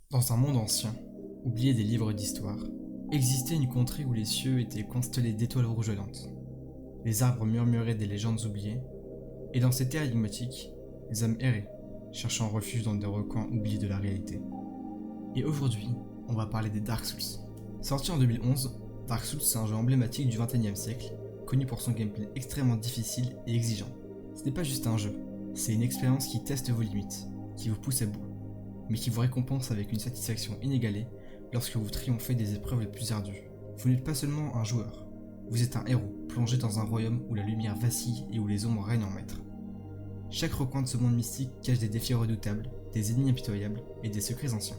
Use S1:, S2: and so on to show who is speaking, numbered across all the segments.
S1: Dans un monde ancien, oublié des livres d'histoire, existait une contrée où les cieux étaient constellés d'étoiles rougeoyantes. Les arbres murmuraient des légendes oubliées, et dans ces terres énigmatiques, les âmes erraient, cherchant refuge dans des recoins oubliés de la réalité. Et aujourd'hui, on va parler des Dark Souls. Sorti en 2011, Dark Souls c'est un jeu emblématique du XXIe siècle, connu pour son gameplay extrêmement difficile et exigeant. Ce n'est pas juste un jeu, c'est une expérience qui teste vos limites, qui vous pousse à bout, mais qui vous récompense avec une satisfaction inégalée lorsque vous triomphez des épreuves les plus ardues. Vous n'êtes pas seulement un joueur, vous êtes un héros plongé dans un royaume où la lumière vacille et où les ombres règnent en maître. Chaque recoin de ce monde mystique cache des défis redoutables, des ennemis impitoyables et des secrets anciens.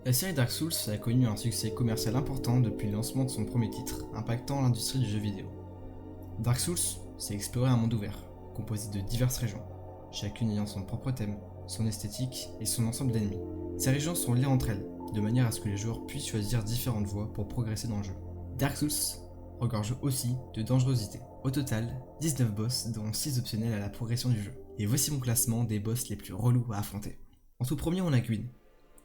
S1: La série Dark Souls a connu un succès commercial important depuis le lancement de son premier titre, impactant l'industrie du jeu vidéo. Dark Souls, c'est explorer un monde ouvert, composé de diverses régions, chacune ayant son propre thème, son esthétique et son ensemble d'ennemis. Ces régions sont liées entre elles, de manière à ce que les joueurs puissent choisir différentes voies pour progresser dans le jeu. Dark Souls regorge aussi de dangerosité. Au total, 19 boss dont 6 optionnels à la progression du jeu. Et voici mon classement des boss les plus relous à affronter. En tout premier, on a Gwyn.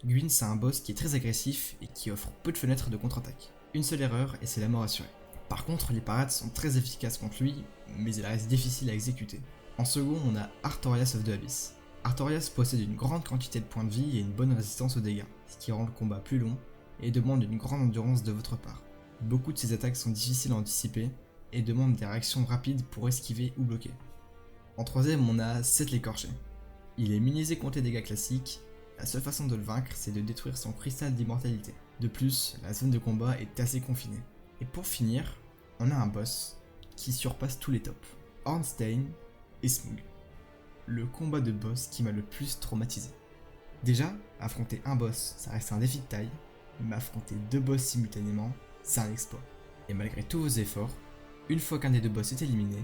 S1: Gwyn, c'est un boss qui est très agressif et qui offre peu de fenêtres de contre-attaque. Une seule erreur et c'est la mort assurée. Par contre, les parades sont très efficaces contre lui, mais elles restent difficiles à exécuter. En second, on a Artorias of the Abyss. Artorias possède une grande quantité de points de vie et une bonne résistance aux dégâts, ce qui rend le combat plus long et demande une grande endurance de votre part. Beaucoup de ses attaques sont difficiles à anticiper et demandent des réactions rapides pour esquiver ou bloquer. En troisième, on a Seth l'écorché. Il est immunisé contre les dégâts classiques, la seule façon de le vaincre c'est de détruire son cristal d'immortalité. De plus, la zone de combat est assez confinée. Et pour finir, on a un boss qui surpasse tous les tops, Ornstein et Smough. Le combat de boss qui m'a le plus traumatisé. Déjà, affronter un boss, ça reste un défi de taille, mais affronter deux boss simultanément, c'est un exploit. Et malgré tous vos efforts, une fois qu'un des deux boss est éliminé,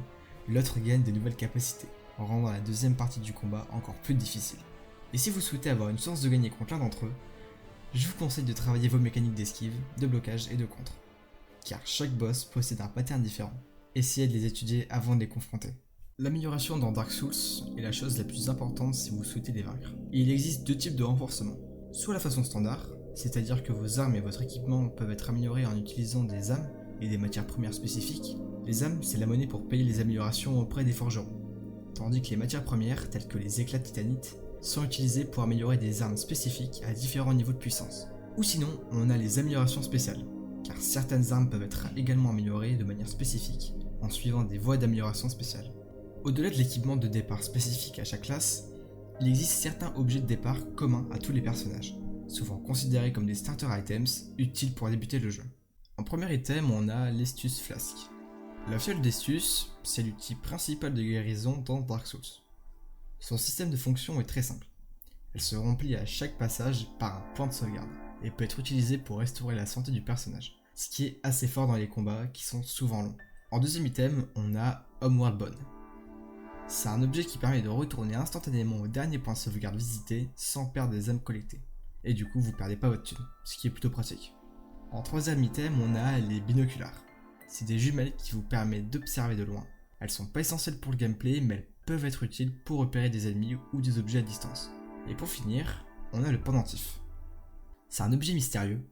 S1: l'autre gagne de nouvelles capacités, en rendant la deuxième partie du combat encore plus difficile. Et si vous souhaitez avoir une chance de gagner contre l'un d'entre eux, je vous conseille de travailler vos mécaniques d'esquive, de blocage et de contre. Car chaque boss possède un pattern différent. Essayez de les étudier avant de les confronter. L'amélioration dans Dark Souls est la chose la plus importante si vous souhaitez les vaincre. Et il existe deux types de renforcement. Soit la façon standard, c'est-à-dire que vos armes et votre équipement peuvent être améliorés en utilisant des âmes et des matières premières spécifiques. Les âmes, c'est la monnaie pour payer les améliorations auprès des forgerons. Tandis que les matières premières, telles que les éclats de titanite, sont utilisées pour améliorer des armes spécifiques à différents niveaux de puissance. Ou sinon, on a les améliorations spéciales, car certaines armes peuvent être également améliorées de manière spécifique en suivant des voies d'amélioration spéciales. Au-delà de l'équipement de départ spécifique à chaque classe, il existe certains objets de départ communs à tous les personnages, souvent considérés comme des starter items utiles pour débuter le jeu. En premier item, on a l'Estus Flask. La fiole d'Estus, c'est l'outil principal de guérison dans Dark Souls. Son système de fonction est très simple. Elle se remplit à chaque passage par un point de sauvegarde et peut être utilisée pour restaurer la santé du personnage, ce qui est assez fort dans les combats qui sont souvent longs. En deuxième item, on a Homeworld Bone. C'est un objet qui permet de retourner instantanément au dernier point de sauvegarde visité sans perdre des âmes collectées. Et du coup, vous perdez pas votre thune, ce qui est plutôt pratique. En troisième item, on a les binoculaires. C'est des jumelles qui vous permettent d'observer de loin. Elles sont pas essentielles pour le gameplay, mais elles peuvent être utiles pour repérer des ennemis ou des objets à distance. Et pour finir, on a le pendentif. C'est un objet mystérieux,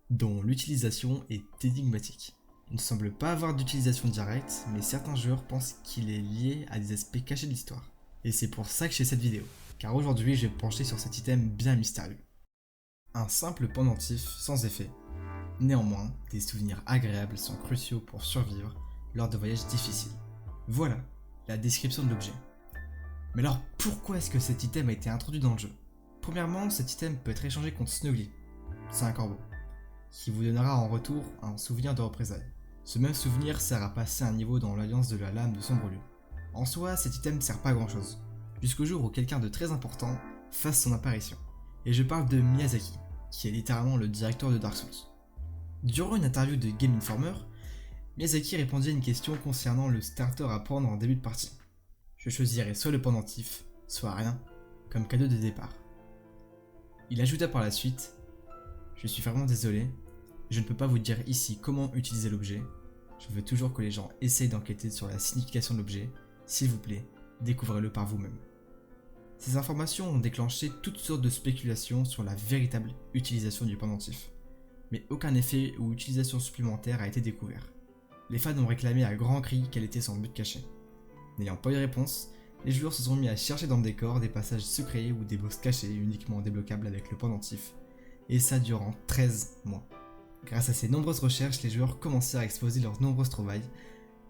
S1: dont l'utilisation est énigmatique. Il ne semble pas avoir d'utilisation directe, mais certains joueurs pensent qu'il est lié à des aspects cachés de l'histoire. Et c'est pour ça que je fais cette vidéo, car aujourd'hui je vais me pencher sur cet item bien mystérieux. Un simple pendentif sans effet. Néanmoins, des souvenirs agréables sont cruciaux pour survivre lors de voyages difficiles. Voilà la description de l'objet. Mais alors pourquoi est-ce que cet item a été introduit dans le jeu? Premièrement, cet item peut être échangé contre Snuggly, c'est un corbeau, qui vous donnera en retour un souvenir de représailles. Ce même souvenir sert à passer un niveau dans l'alliance de la lame de Sombre Lieu. En soi, cet item ne sert pas à grand chose, jusqu'au jour où quelqu'un de très important fasse son apparition. Et je parle de Miyazaki, qui est littéralement le directeur de Dark Souls. Durant une interview de Game Informer, Miyazaki répondit à une question concernant le starter à prendre en début de partie. Je choisirais soit le pendentif, soit rien, comme cadeau de départ. Il ajouta par la suite: je suis vraiment désolé, je ne peux pas vous dire ici comment utiliser l'objet, je veux toujours que les gens essayent d'enquêter sur la signification de l'objet, s'il vous plaît, découvrez-le par vous-même. Ces informations ont déclenché toutes sortes de spéculations sur la véritable utilisation du pendentif. Mais aucun effet ou utilisation supplémentaire a été découvert. Les fans ont réclamé à grands cris quel était son but caché. N'ayant pas eu de réponse, les joueurs se sont mis à chercher dans le décor des passages secrets ou des boss cachés uniquement débloquables avec le pendentif, et ça durant 13 mois. Grâce à ces nombreuses recherches, les joueurs commencèrent à exposer leurs nombreuses trouvailles,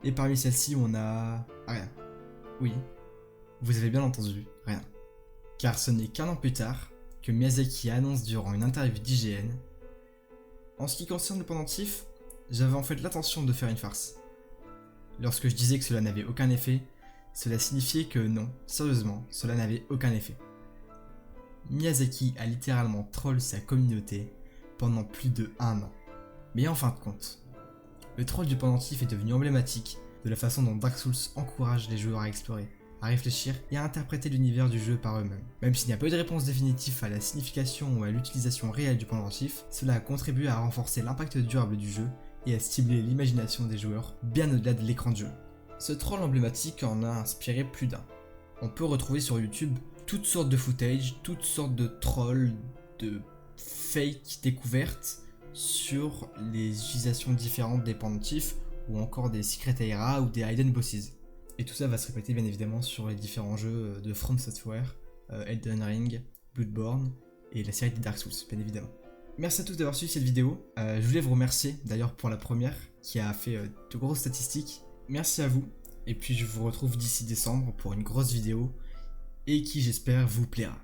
S1: et parmi celles-ci on a... rien. Oui, vous avez bien entendu, rien. Car ce n'est qu'un an plus tard que Miyazaki annonce durant une interview d'IGN: en ce qui concerne le pendentif, j'avais en fait l'intention de faire une farce. Lorsque je disais que cela n'avait aucun effet, cela signifiait que non, sérieusement, cela n'avait aucun effet. Miyazaki a littéralement troll sa communauté pendant plus de 1 an. Mais en fin de compte, le troll du pendentif est devenu emblématique de la façon dont Dark Souls encourage les joueurs à explorer, à réfléchir et à interpréter l'univers du jeu par eux-mêmes. Même s'il n'y a pas eu de réponse définitive à la signification ou à l'utilisation réelle du pendentif, cela a contribué à renforcer l'impact durable du jeu et à stimuler l'imagination des joueurs bien au-delà de l'écran de jeu. Ce troll emblématique en a inspiré plus d'un. On peut retrouver sur YouTube toutes sortes de footage, toutes sortes de trolls, de fake découvertes sur les utilisations différentes des pendentifs ou encore des secret area ou des hidden bosses. Et tout ça va se répéter bien évidemment sur les différents jeux de From Software, Elden Ring, Bloodborne et la série des Dark Souls, bien évidemment. Merci à tous d'avoir suivi cette vidéo. Je voulais vous remercier d'ailleurs pour la première qui a fait de grosses statistiques. Merci à vous. Et puis je vous retrouve d'ici décembre pour une grosse vidéo et qui j'espère vous plaira.